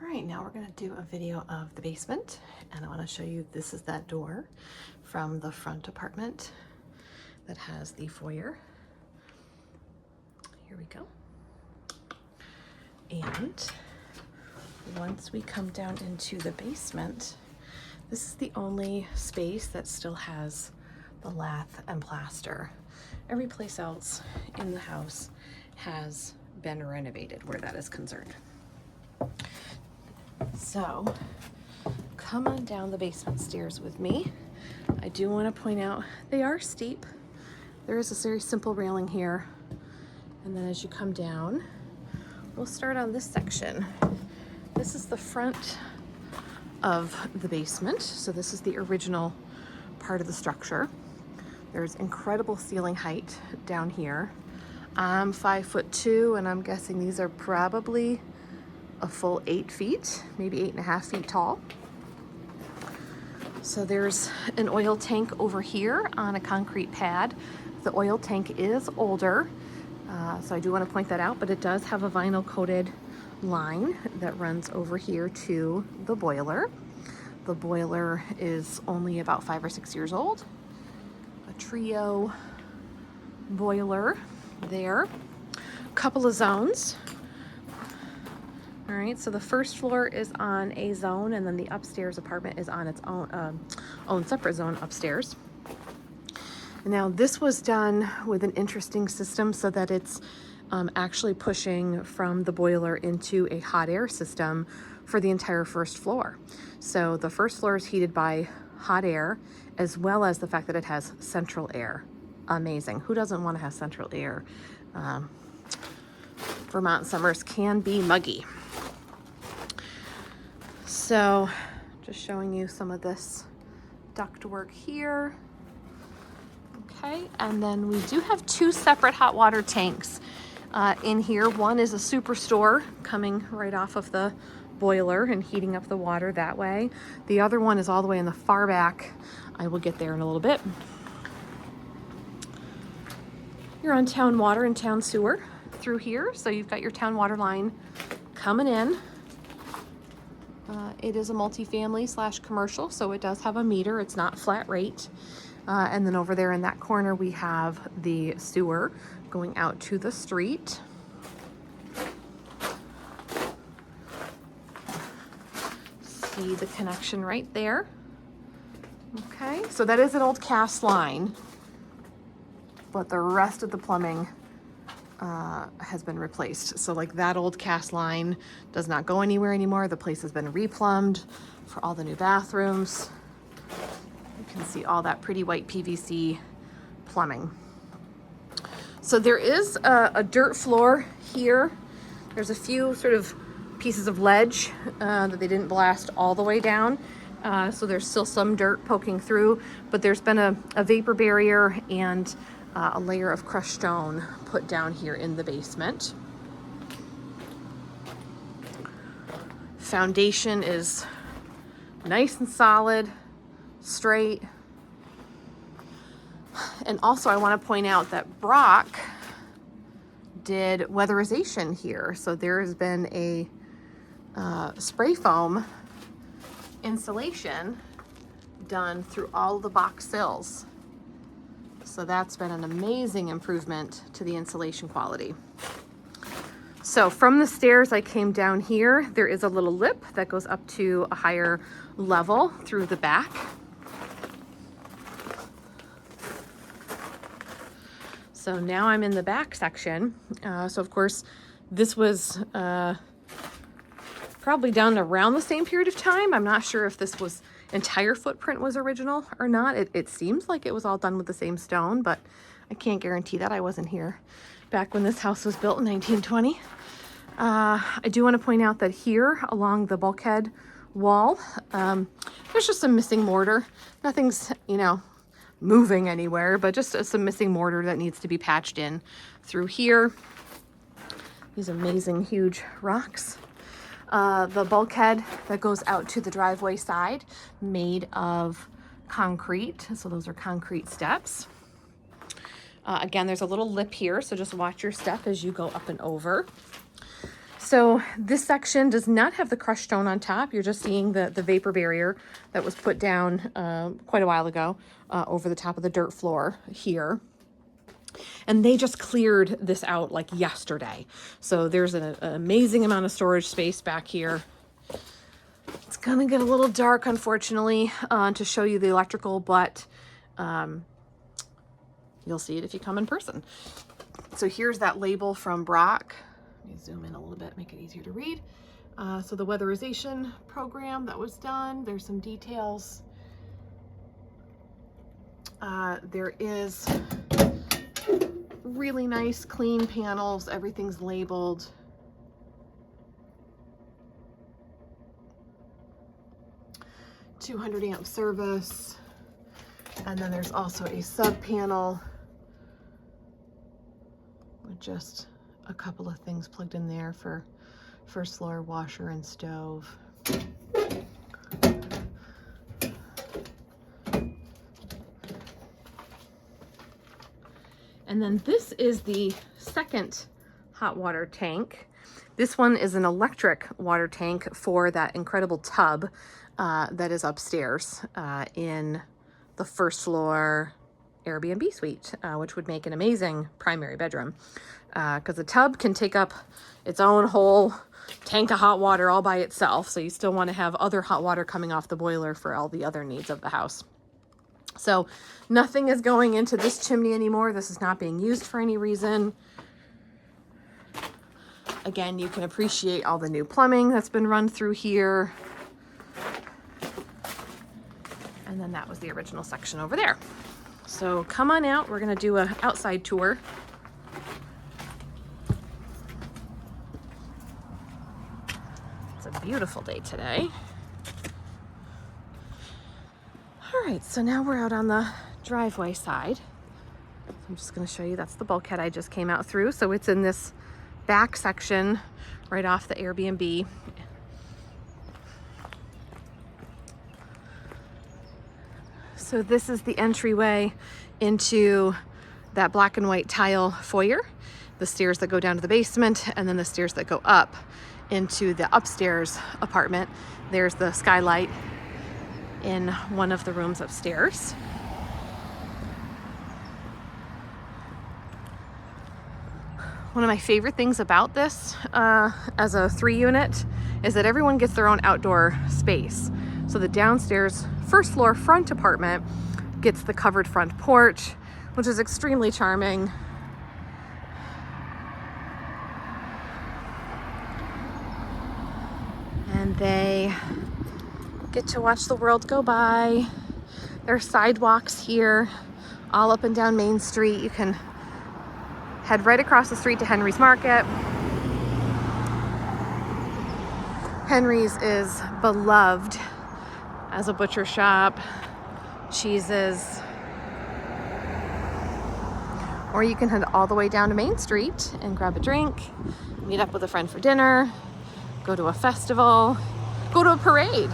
All right, now we're gonna do a video of the basement, and I wanna show you, this is that door from the front apartment that has the foyer. Here we go. And once we come down into the basement, this is the only space that still has the lath and plaster. Every place else in the house has been renovated where that is concerned. So come on down the basement stairs with me. I do want to point out they are steep. There is a very simple railing here. And then as you come down, we'll start on this section. This is the front of the basement. So this is the original part of the structure. There's incredible ceiling height down here. I'm 5'2", and I'm guessing these are probably a full 8 feet, maybe 8.5 feet tall. So there's an oil tank over here on a concrete pad. The oil tank is older, so I do want to point that out, but it does have a vinyl coated line that runs over here to the boiler. The boiler is only about 5 or 6 years old. A trio boiler there. Couple of zones. All right, so the first floor is on a zone, and then the upstairs apartment is on its own separate zone upstairs. Now this was done with an interesting system so that it's actually pushing from the boiler into a hot air system for the entire first floor. So the first floor is heated by hot air, as well as the fact that it has central air. Amazing. Who doesn't want to have central air? Vermont summers can be muggy. So just showing you some of this ductwork here. Okay, and then we do have 2 separate hot water tanks in here. One is a superstore coming right off of the boiler and heating up the water that way. The other one is all the way in the far back. I will get there in a little bit. You're on town water and town sewer through here. So you've got your town water line coming in. It is a multifamily / commercial, so it does have a meter. It's not flat rate. And then over there in that corner, we have the sewer going out to the street. See the connection right there. Okay, so that is an old cast line, but the rest of the plumbing has been replaced. So like that old cast line does not go anywhere anymore. The place has been replumbed for all the new bathrooms. You can see all that pretty white PVC plumbing. So there is a dirt floor here. There's a few sort of pieces of ledge that they didn't blast all the way down. So there's still some dirt poking through, but there's been a vapor barrier and a layer of crushed stone put down here in the basement. Foundation is nice and solid, straight. And also I want to point out that Brock did weatherization here. So there has been a spray foam insulation done through all the box sills. So that's been an amazing improvement to the insulation quality. So from the stairs I came down here, there is a little lip that goes up to a higher level through the back. So now I'm in the back section. So of course, this was probably done around the same period of time. I'm not sure if this was entire footprint was original or not. It seems like it was all done with the same stone, but I can't guarantee that. I wasn't here back when this house was built in 1920. I do want to point out that here along the bulkhead wall, there's just some missing mortar. Nothing's, moving anywhere, but just some missing mortar that needs to be patched in through here. These amazing huge rocks. The bulkhead that goes out to the driveway side, made of concrete. So those are concrete steps. Again, there's a little lip here, so just watch your step as you go up and over. So this section does not have the crushed stone on top. You're just seeing the vapor barrier that was put down quite a while ago over the top of the dirt floor here. And they just cleared this out like yesterday. So there's an amazing amount of storage space back here. It's gonna get a little dark, unfortunately, to show you the electrical, but you'll see it if you come in person. So here's that label from Brock. Let me zoom in a little bit, make it easier to read. So the weatherization program that was done, there's some details. There is really nice, clean panels. Everything's labeled. $200 amp service. And then there's also a sub panel with just a couple of things plugged in there for first floor washer and stove. And then this is the second hot water tank. This one is an electric water tank for that incredible tub that is upstairs in the first floor Airbnb suite, which would make an amazing primary bedroom. Because the tub can take up its own whole tank of hot water all by itself. So you still want to have other hot water coming off the boiler for all the other needs of the house. So nothing is going into this chimney anymore. This is not being used for any reason. Again, you can appreciate all the new plumbing that's been run through here. And then that was the original section over there. So come on out. We're going to do an outside tour. It's a beautiful day today. All right, so now we're out on the driveway side. I'm just going to show you, that's the bulkhead I just came out through. So it's in this back section right off the Airbnb. So this is the entryway into that black and white tile foyer, the stairs that go down to the basement, and then the stairs that go up into the upstairs apartment. There's the skylight in one of the rooms upstairs. One of my favorite things about this as a 3-unit is that everyone gets their own outdoor space. So the downstairs first floor front apartment gets the covered front porch, which is extremely charming. And they get to watch the world go by. There are sidewalks here all up and down Main Street. You can head right across the street to Henry's Market. Henry's is beloved as a butcher shop, cheeses. Or you can head all the way down to Main Street and grab a drink, meet up with a friend for dinner, go to a festival, go to a parade.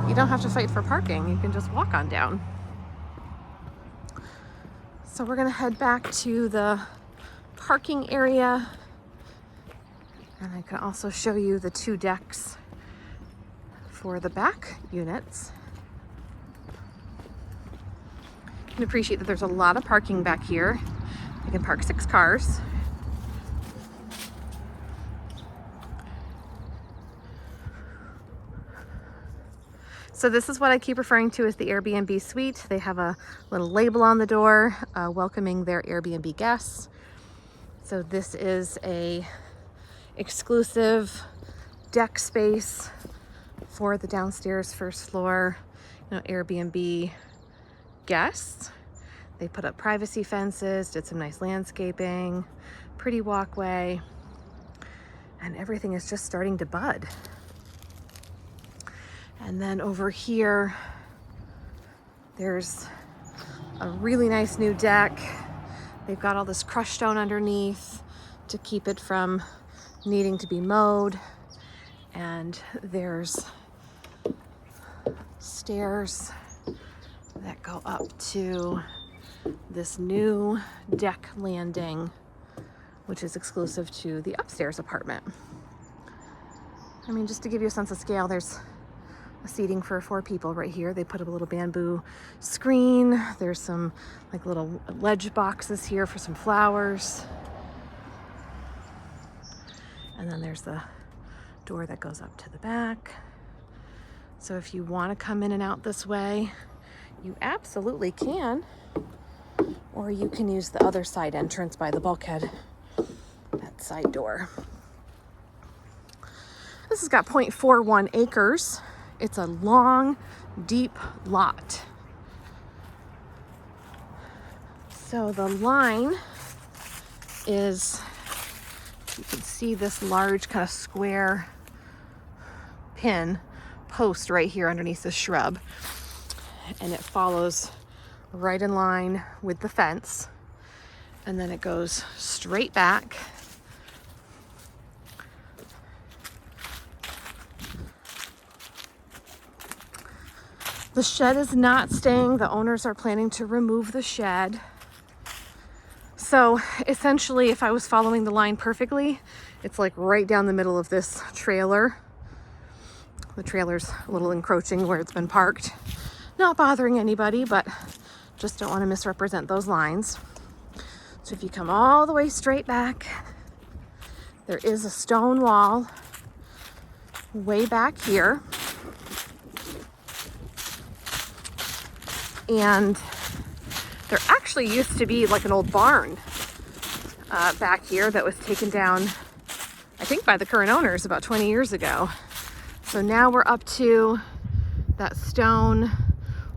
You don't have to fight for parking. You can just walk on down. So we're gonna head back to the parking area. And I can also show you the 2 decks for the back units. You can appreciate that there's a lot of parking back here. You can park 6 cars. So this is what I keep referring to as the Airbnb suite. They have a little label on the door welcoming their Airbnb guests. So this is a exclusive deck space for the downstairs first floor, Airbnb guests. They put up privacy fences, did some nice landscaping, pretty walkway, and everything is just starting to bud. And then over here, there's a really nice new deck. They've got all this crushed stone underneath to keep it from needing to be mowed. And there's stairs that go up to this new deck landing, which is exclusive to the upstairs apartment. I mean, just to give you a sense of scale, there's a seating for 4 people right here. They put up a little bamboo screen. There's some like little ledge boxes here for some flowers. And then there's the door that goes up to the back. So if you want to come in and out this way, you absolutely can. Or you can use the other side entrance by the bulkhead, that side door. This has got 0.41 acres. It's a long, deep lot. So the line is, you can see this large kind of square pin post right here underneath the shrub. And it follows right in line with the fence. And then it goes straight back. The shed is not staying. The owners are planning to remove the shed. So essentially, if I was following the line perfectly, it's like right down the middle of this trailer. The trailer's a little encroaching where it's been parked. Not bothering anybody, but just don't want to misrepresent those lines. So if you come all the way straight back, there is a stone wall way back here. And there actually used to be like an old barn back here that was taken down, I think, by the current owners about 20 years ago. So now we're up to that stone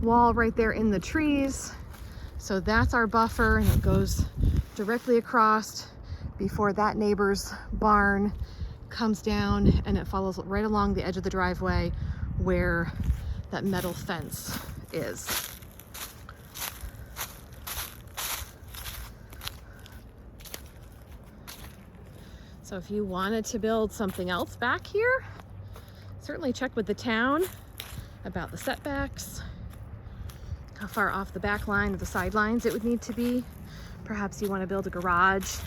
wall right there in the trees. So that's our buffer, and it goes directly across before that neighbor's barn comes down, and it follows right along the edge of the driveway where that metal fence is. So if you wanted to build something else back here, certainly check with the town about the setbacks, how far off the back line or the sidelines it would need to be. Perhaps you want to build a garage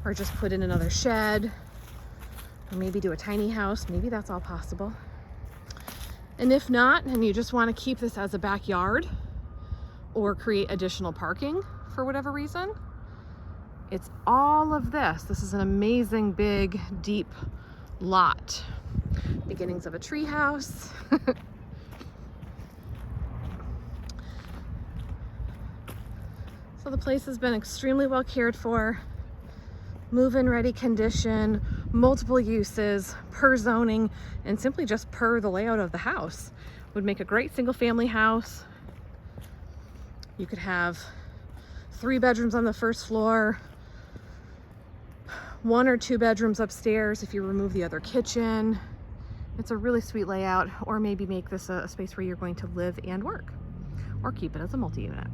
or just put in another shed, or maybe do a tiny house. Maybe that's all possible. And if not, and you just want to keep this as a backyard or create additional parking for whatever reason, it's all of this. This is an amazing, big, deep lot. Beginnings of a tree house. So the place has been extremely well cared for. Move-in ready condition, multiple uses, per zoning, and simply just per the layout of the house. Would make a great single family house. You could have 3 bedrooms on the first floor, 1 or 2 bedrooms upstairs if you remove the other kitchen. It's a really sweet layout. Or maybe make this a space where you're going to live and work, or keep it as a multi-unit.